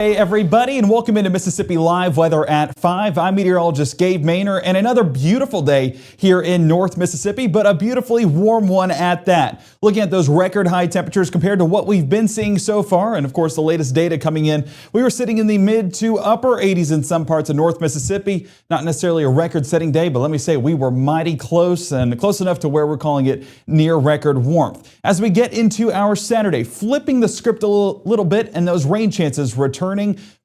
Hey everybody, and welcome into Mississippi Live Weather at 5. I'm meteorologist Gabe Maynor, and another beautiful day here in North Mississippi, but a beautifully warm one at that. Looking at those record high temperatures compared to what we've been seeing so far, and of course the latest data coming in, we were sitting in the mid to upper 80s in some parts of North Mississippi. Not necessarily a record-setting day, but let me say we were mighty close, and close enough to where we're calling it near record warmth. As we get into our Saturday, flipping the script a little bit, and those rain chances returning.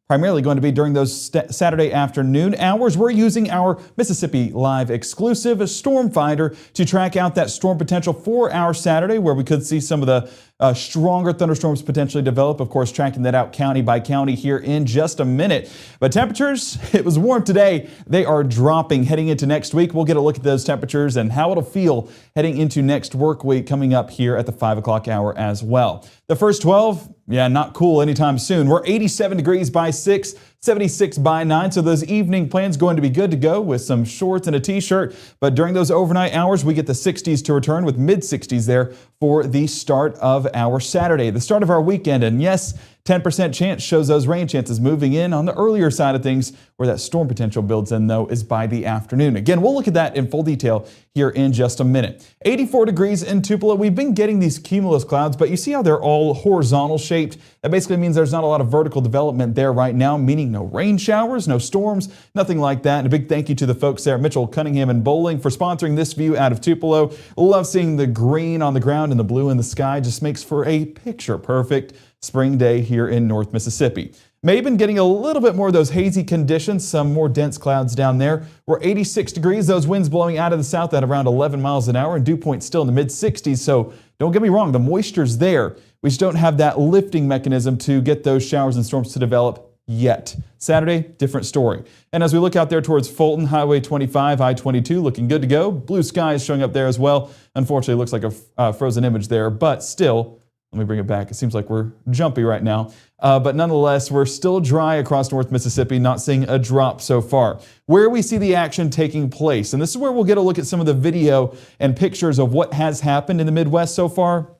Primarily going to be during those Saturday afternoon hours. We're using our Mississippi Live exclusive storm finder to track out that storm potential for our Saturday, where we could see some of the stronger thunderstorms potentially develop. Of course, tracking that out county by county here in just a minute. But temperatures, it was warm today. They are dropping heading into next week. We'll get a look at those temperatures and how it'll feel heading into next work week coming up here at the 5 o'clock hour as well. The first 12, yeah, not cool anytime soon. We're 87 degrees by 6, 76 by 9, so those evening plans going to be good to go with some shorts and a t-shirt. But during those overnight hours, we get the 60s to return with mid-60s there for the start of our Saturday, the start of our weekend. And yes, 10% chance shows those rain chances moving in on the earlier side of things. Where that storm potential builds in, though, is by the afternoon. Again, we'll look at that in full detail here in just a minute. 84 degrees in Tupelo. We've been getting these cumulus clouds, but you see how they're all horizontal shaped? That basically means there's not a lot of vertical development there right now, meaning no rain showers, no storms, nothing like that. And a big thank you to the folks there at Mitchell, Cunningham, and Bowling for sponsoring this view out of Tupelo. Love seeing the green on the ground and the blue in the sky. Just makes for a picture-perfect spring day here in North Mississippi. May have been getting a little bit more of those hazy conditions, some more dense clouds down there. We're 86 degrees, those winds blowing out of the south at around 11 miles an hour, and dew point still in the mid-60s. So don't get me wrong, the moisture's there. We just don't have that lifting mechanism to get those showers and storms to develop yet. Saturday, different story. And as we look out there towards Fulton, Highway 25, I-22, looking good to go. Blue skies showing up there as well. Unfortunately, it looks like a frozen image there, but still, let me bring it back. It seems like we're jumpy right now. But nonetheless, we're still dry across North Mississippi, not seeing a drop so far. Where we see the action taking place, and this is where we'll get a look at some of the video and pictures of what has happened in the Midwest so far,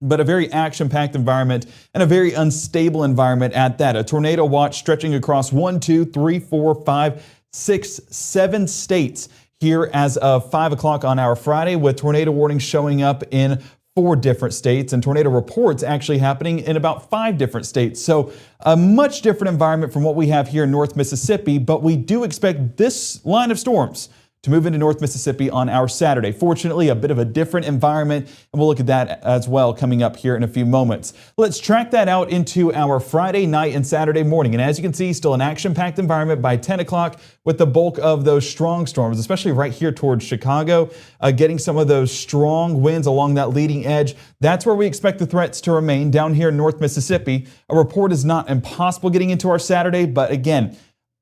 but a very action-packed environment and a very unstable environment at that. A tornado watch stretching across 1, 2, 3, 4, 5, 6, 7 states here as of 5 o'clock on our Friday, with tornado warnings showing up in 4 different states and tornado reports actually happening in about 5 different states. So a much different environment from what we have here in North Mississippi, but we do expect this line of storms to move into North Mississippi on our Saturday. Fortunately, a bit of a different environment, and we'll look at that as well coming up here in a few moments. Let's track that out into our Friday night and Saturday morning. And as you can see, still an action-packed environment by 10 o'clock with the bulk of those strong storms, especially right here towards Chicago, getting some of those strong winds along that leading edge. That's where we expect the threats to remain down here in North Mississippi. A report is not impossible getting into our Saturday, but again,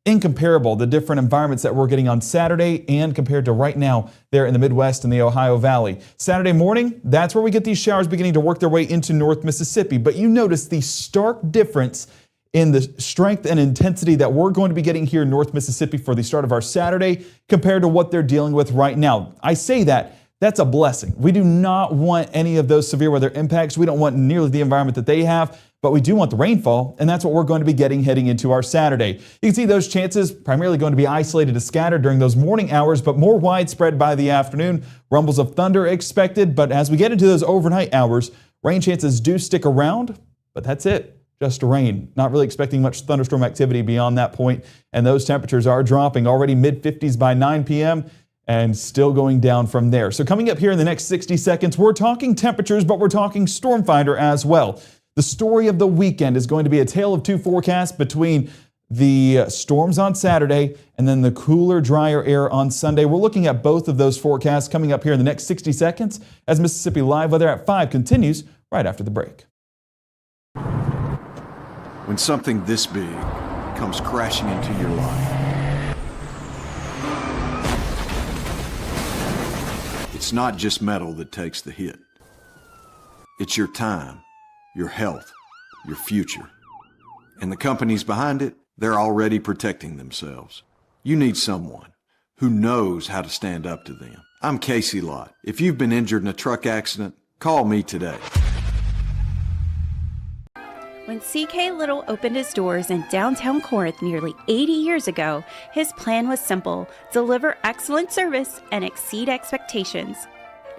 incomparable, the different environments that we're getting on Saturday and compared to right now there in the Midwest and the Ohio Valley. Saturday morning, that's where we get these showers beginning to work their way into North Mississippi. But you notice the stark difference in the strength and intensity that we're going to be getting here in North Mississippi for the start of our Saturday compared to what they're dealing with right now. I say that's a blessing. We do not want any of those severe weather impacts. We don't want nearly the environment that they have, but we do want the rainfall, and that's what we're going to be getting heading into our Saturday. You can see those chances primarily going to be isolated to scattered during those morning hours, but more widespread by the afternoon. Rumbles of thunder expected, but as we get into those overnight hours, rain chances do stick around, but that's it. Just rain. Not really expecting much thunderstorm activity beyond that point, and those temperatures are dropping already mid-50s by 9 p.m., and still going down from there. So coming up here in the next 60 seconds, we're talking temperatures, but we're talking storm finder as well. The story of the weekend is going to be a tale of 2 forecasts between the storms on Saturday and then the cooler, drier air on Sunday. We're looking at both of those forecasts coming up here in the next 60 seconds as Mississippi Live Weather at 5 continues right after the break. When something this big comes crashing into your life, it's not just metal that takes the hit. It's your time, your health, your future. And the companies behind it, they're already protecting themselves. You need someone who knows how to stand up to them. I'm Casey Lott. If you've been injured in a truck accident, call me today. When CK Little opened his doors in downtown Corinth nearly 80 years ago, his plan was simple: deliver excellent service and exceed expectations.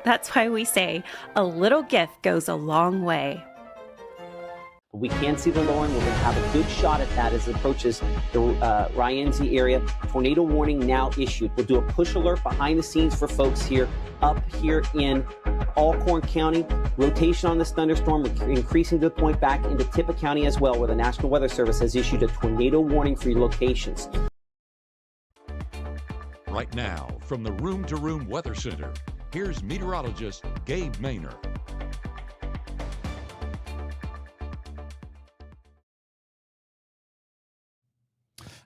That's why we say a little gift goes a long way. We can see the lowering. We're going to have a good shot at that as it approaches the Ryanzi area. Tornado warning now issued. We'll do a push alert behind the scenes for folks up here in Alcorn County. Rotation on this thunderstorm, increasing to the point back into Tippah County as well, where the National Weather Service has issued a tornado warning for your locations. Right now, from the Room to Room Weather Center, here's meteorologist Gabe Maynor.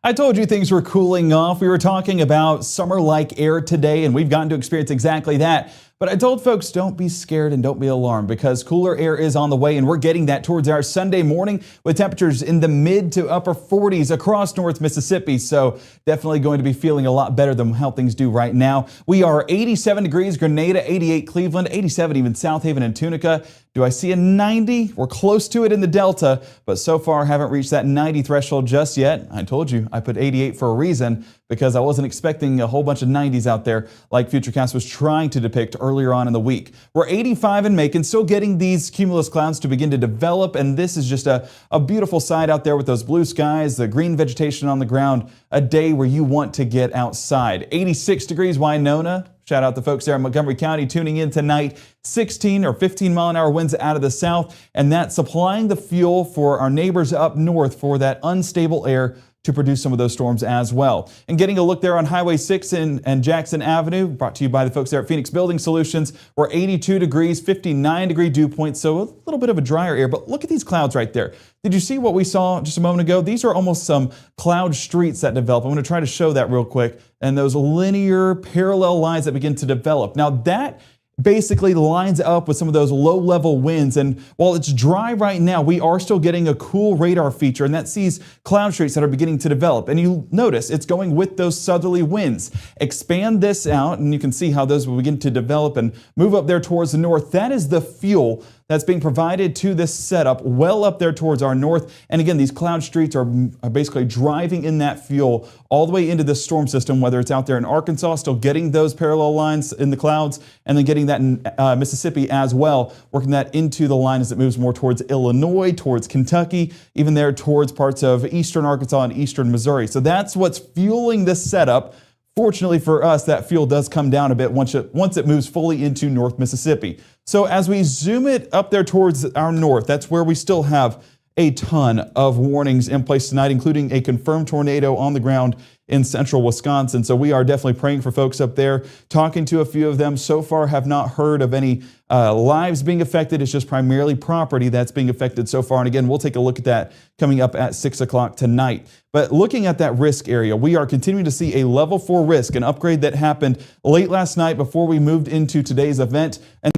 I told you things were cooling off. We were talking about summer-like air today, and we've gotten to experience exactly that. But I told folks, don't be scared and don't be alarmed, because cooler air is on the way, and we're getting that towards our Sunday morning with temperatures in the mid to upper 40s across North Mississippi. So definitely going to be feeling a lot better than how things do right now. We are 87 degrees, Grenada, 88 Cleveland, 87 even South Haven and Tunica. Do I see a 90? We're close to it in the Delta, but so far haven't reached that 90 threshold just yet. I told you I put 88 for a reason, because I wasn't expecting a whole bunch of 90s out there like Futurecast was trying to depict earlier on in the week. We're 85 in Macon, still getting these cumulus clouds to begin to develop, and this is just a beautiful sight out there with those blue skies, the green vegetation on the ground, a day where you want to get outside. 86 degrees Winona. Shout out the folks there in Montgomery County tuning in tonight. 16 or 15 mile an hour winds out of the south, and that's supplying the fuel for our neighbors up north for that unstable air to produce some of those storms as well. And getting a look there on Highway 6 and Jackson Avenue, brought to you by the folks there at Phoenix Building Solutions. We're 82 degrees, 59 degree dew point, so a little bit of a drier air, but look at these clouds right there. Did you see what we saw just a moment ago? These are almost some cloud streets that develop. I'm going to try to show that real quick. And those linear parallel lines that begin to develop. Now that basically lines up with some of those low-level winds, and while it's dry right now, we are still getting a cool radar feature, and that sees cloud streets that are beginning to develop. And you notice it's going with those southerly winds. Expand this out, and you can see how those will begin to develop and move up there towards the north. That is the fuel that's being provided to this setup well up there towards our north. And again, these cloud streets are basically driving in that fuel all the way into this storm system, whether it's out there in Arkansas, still getting those parallel lines in the clouds, and then getting that in Mississippi as well, working that into the line as it moves more towards Illinois, towards Kentucky, even there towards parts of eastern Arkansas and eastern Missouri. So that's what's fueling this setup. Fortunately for us, that fuel does come down a bit once it moves fully into North Mississippi. So as we zoom it up there towards our north, that's where we still have a ton of warnings in place tonight, including a confirmed tornado on the ground in central Wisconsin. So we are definitely praying for folks up there, talking to a few of them. So far have not heard of any lives being affected. It's just primarily property that's being affected so far. And again, we'll take a look at that coming up at 6 o'clock tonight. But looking at that risk area, we are continuing to see a level 4 risk, an upgrade that happened late last night before we moved into today's event. And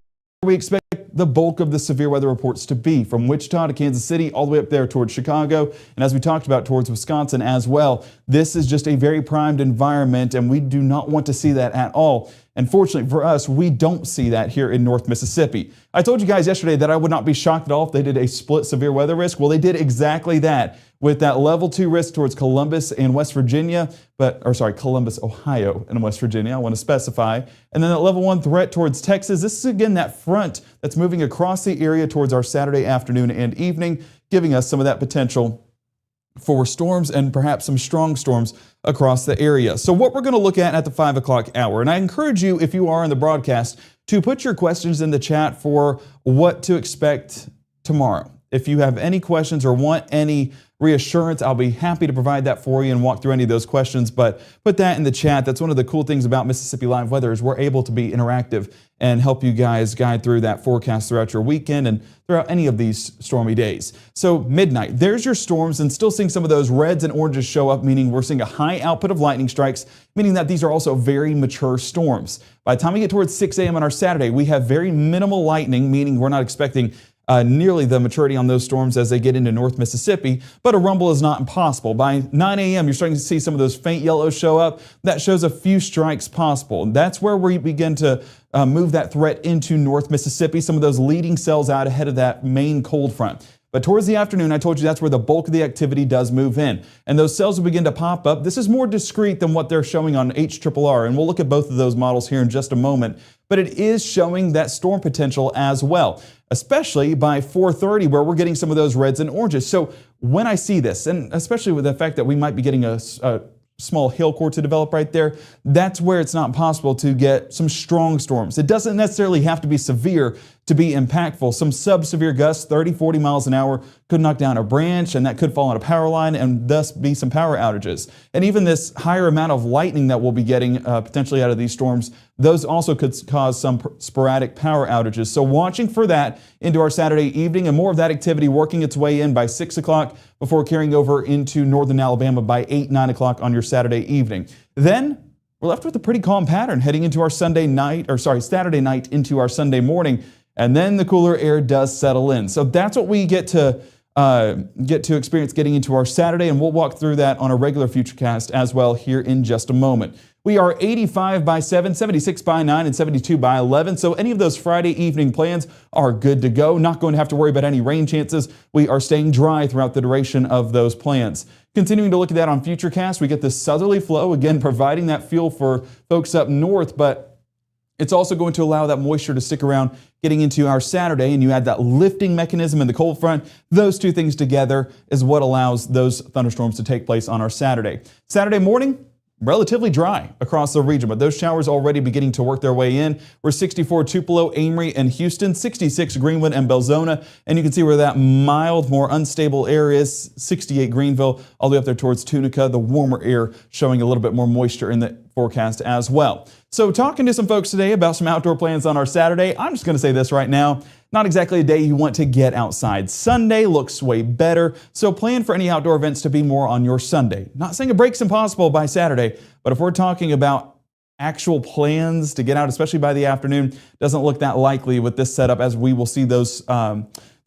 we expect the bulk of the severe weather reports to be from Wichita to Kansas City, all the way up there towards Chicago, and as we talked about, towards Wisconsin as well. This is just a very primed environment, and we do not want to see that at all. And fortunately for us, we don't see that here in North Mississippi. I told you guys yesterday that I would not be shocked at all if they did a split severe weather risk. Well, they did exactly that with that level 2 risk towards Columbus and West Virginia, Columbus, Ohio and West Virginia, I want to specify. And then that level 1 threat towards Texas. This is again that front that's moving across the area towards our Saturday afternoon and evening, giving us some of that potential for storms and perhaps some strong storms across the area. So what we're going to look at the 5 o'clock hour, and I encourage you, if you are in the broadcast, to put your questions in the chat for what to expect tomorrow. If you have any questions or want any reassurance, I'll be happy to provide that for you and walk through any of those questions, but put that in the chat. That's one of the cool things about Mississippi Live Weather is we're able to be interactive and help you guys guide through that forecast throughout your weekend and throughout any of these stormy days. So midnight, there's your storms, and still seeing some of those reds and oranges show up, meaning we're seeing a high output of lightning strikes, meaning that these are also very mature storms. By the time we get towards 6 a.m. on our Saturday, we have very minimal lightning, meaning we're not expecting nearly the maturity on those storms as they get into North Mississippi, but a rumble is not impossible. By 9 a.m., you're starting to see some of those faint yellows show up. That shows a few strikes possible. That's where we begin to move that threat into North Mississippi, some of those leading cells out ahead of that main cold front. But towards the afternoon, I told you that's where the bulk of the activity does move in. And those cells will begin to pop up. This is more discrete than what they're showing on HRRR, and we'll look at both of those models here in just a moment. But it is showing that storm potential as well, especially by 4:30, where we're getting some of those reds and oranges. So when I see this, and especially with the fact that we might be getting a small hail core to develop right there, that's where it's not possible to get some strong storms. It doesn't necessarily have to be severe to be impactful. Some sub-severe gusts, 30, 40 miles an hour, could knock down a branch, and that could fall on a power line and thus be some power outages. And even this higher amount of lightning that we'll be getting potentially out of these storms, those also could cause some sporadic power outages. So watching for that into our Saturday evening, and more of that activity working its way in by 6 o'clock before carrying over into northern Alabama by 8, 9 o'clock on your Saturday evening. Then we're left with a pretty calm pattern heading into our Saturday night into our Sunday morning. And then the cooler air does settle in. So that's what we get to experience getting into our Saturday, and we'll walk through that on a regular Futurecast as well here in just a moment. We are 85 by 7, 76 by 9, and 72 by 11. So any of those Friday evening plans are good to go. Not going to have to worry about any rain chances. We are staying dry throughout the duration of those plans. Continuing to look at that on Futurecast, we get this southerly flow, again providing that fuel for folks up north, but it's also going to allow that moisture to stick around getting into our Saturday, and you add that lifting mechanism in the cold front. Those two things together is what allows those thunderstorms to take place on our Saturday. Saturday morning, relatively dry across the region, but those showers already beginning to work their way in. We're 64 Tupelo, Amory, and Houston, 66 Greenwood and Belzona, and you can see where that mild, more unstable air is, 68 Greenville, all the way up there towards Tunica, the warmer air showing a little bit more moisture in the forecast as well. So talking to some folks today about some outdoor plans on our Saturday, I'm just going to say this right now, not exactly a day you want to get outside. Sunday looks way better, so plan for any outdoor events to be more on your Sunday. Not saying a break's impossible by Saturday, but if we're talking about actual plans to get out, especially by the afternoon, doesn't look that likely with this setup, as we will see those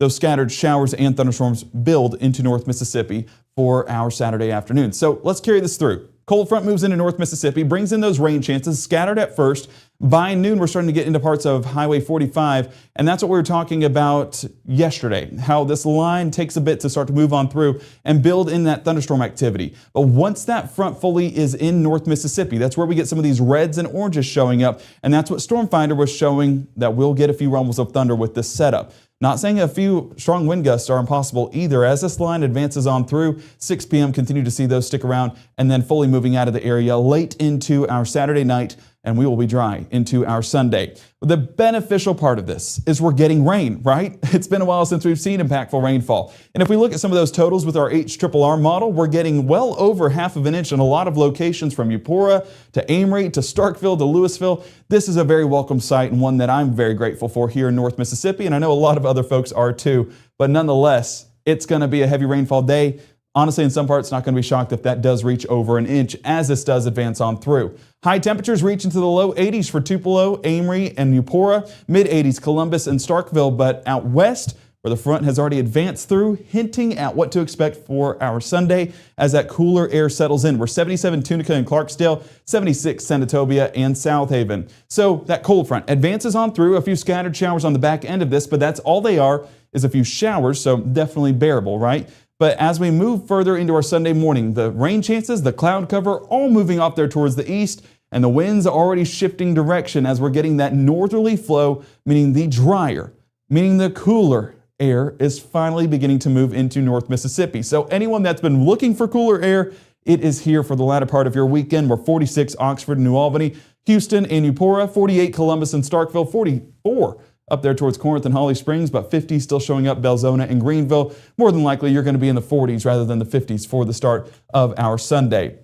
scattered showers and thunderstorms build into North Mississippi for our Saturday afternoon. So let's carry this through. Cold front moves into North Mississippi, brings in those rain chances, scattered at first. By noon, we're starting to get into parts of Highway 45, and that's what we were talking about yesterday, how this line takes a bit to start to move on through and build in that thunderstorm activity. But once that front fully is in North Mississippi, that's where we get some of these reds and oranges showing up, and that's what Storm Finder was showing, that we'll get a few rumbles of thunder with this setup. Not saying a few strong wind gusts are impossible either. As this line advances on through, 6 p.m. continue to see those stick around, and then fully moving out of the area late into our Saturday night, and we will be dry into our Sunday. The beneficial part of this is we're getting rain, right? It's been a while since we've seen impactful rainfall. And if we look at some of those totals with our HRRR model, we're getting well over half of an inch in a lot of locations, from Eupora to Amory to Starkville to Louisville. This is a very welcome sight, and one that I'm very grateful for here in North Mississippi, and I know a lot of other folks are too. But nonetheless, it's going to be a heavy rainfall day. Honestly, in some parts, not going to be shocked if that does reach over an inch as this does advance on through. High temperatures reach into the low 80s for Tupelo, Amory, and Eupora, mid 80s Columbus and Starkville, but out west, where the front has already advanced through, hinting at what to expect for our Sunday as that cooler air settles in. We're 77 Tunica and Clarksdale, 76 Senatobia and South Haven. So that cold front advances on through, a few scattered showers on the back end of this, but that's all they are, is a few showers, so definitely bearable, right? But as we move further into our Sunday morning, the rain chances, the cloud cover, all moving off there towards the east, and the winds are already shifting direction as we're getting that northerly flow, meaning the drier, meaning the cooler air is finally beginning to move into North Mississippi. So anyone that's been looking for cooler air, it is here for the latter part of your weekend. We're 46 Oxford and New Albany, Houston and Eupora, 48 Columbus and Starkville, 44 up there towards Corinth and Holly Springs, but 50 still showing up Belzona and Greenville. More than likely, you're going to be in the 40s rather than the 50s for the start of our Sunday.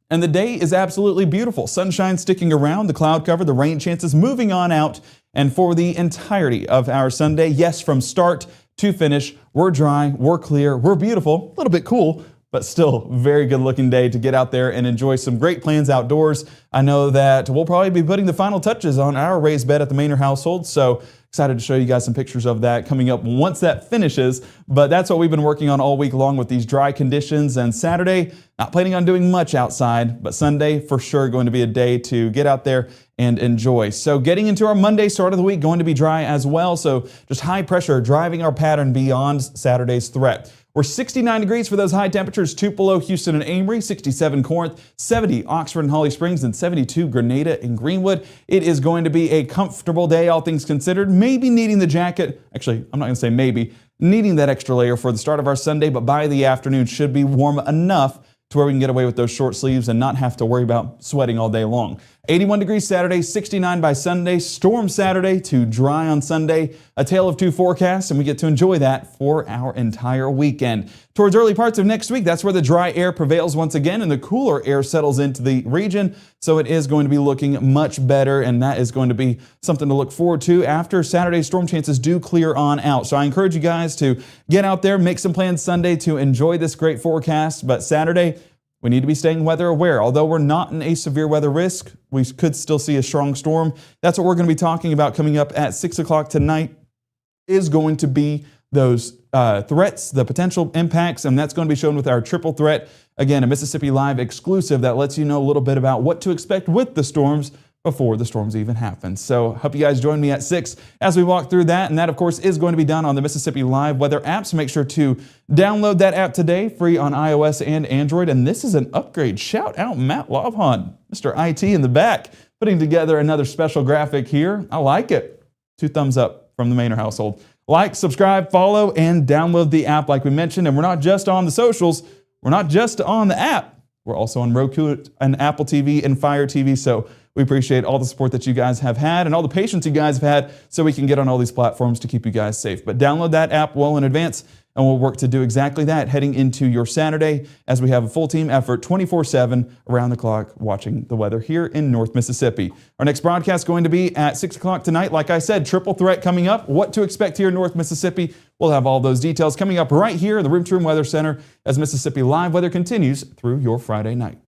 And the day is absolutely beautiful. Sunshine sticking around, the cloud cover, the rain chances moving on out. And for the entirety of our Sunday, yes, from start to finish, we're dry, we're clear, we're beautiful, a little bit cool, but still very good looking day to get out there and enjoy some great plans outdoors. I know that we'll probably be putting the final touches on our raised bed at the Maynard household, so excited to show you guys some pictures of that coming up once that finishes. But that's what we've been working on all week long with these dry conditions. And Saturday, not planning on doing much outside, but Sunday for sure going to be a day to get out there and enjoy. So getting into our Monday start of the week, going to be dry as well. So just high pressure driving our pattern beyond Saturday's threat. We're 69 degrees for those high temperatures, Tupelo, Houston, and Amory, 67 Corinth, 70 Oxford and Holly Springs, and 72 Grenada and Greenwood. It is going to be a comfortable day, all things considered. Maybe needing the jacket. Actually, I'm not going to say maybe. Needing that extra layer for the start of our Sunday, but by the afternoon should be warm enough to where we can get away with those short sleeves and not have to worry about sweating all day long. 81 degrees Saturday, 69 by Sunday, storm Saturday to dry on Sunday. A tale of two forecasts, and we get to enjoy that for our entire weekend. Towards early parts of next week, that's where the dry air prevails once again and the cooler air settles into the region. So it is going to be looking much better, and that is going to be something to look forward to after Saturday's storm chances do clear on out. So I encourage you guys to get out there, make some plans Sunday to enjoy this great forecast. But Saturday, we need to be staying weather aware. Although we're not in a severe weather risk, we could still see a strong storm. That's what we're going to be talking about coming up at 6 o'clock tonight, is going to be those threats, the potential impacts, and that's going to be shown with our triple threat. Again, a Mississippi Live exclusive that lets you know a little bit about what to expect with the storms before the storms even happen. So hope you guys join me at 6 as we walk through that. And that, of course, is going to be done on the Mississippi Live Weather app. So make sure to download that app today, free on iOS and Android. And this is an upgrade. Shout out Matt Lovhan, Mr. IT in the back, putting together another special graphic here. I like it. 2 thumbs up from the Maynor household. Like, subscribe, follow, and download the app like we mentioned. And we're not just on the socials. We're not just on the app. We're also on Roku and Apple TV and Fire TV. So we appreciate all the support that you guys have had and all the patience you guys have had so we can get on all these platforms to keep you guys safe. But download that app well in advance, and we'll work to do exactly that heading into your Saturday as we have a full team effort 24/7 around the clock watching the weather here in North Mississippi. Our next broadcast is going to be at 6 o'clock tonight. Like I said, triple threat coming up. What to expect here in North Mississippi. We'll have all those details coming up right here in the Room to Room Weather Center as Mississippi Live Weather continues through your Friday night.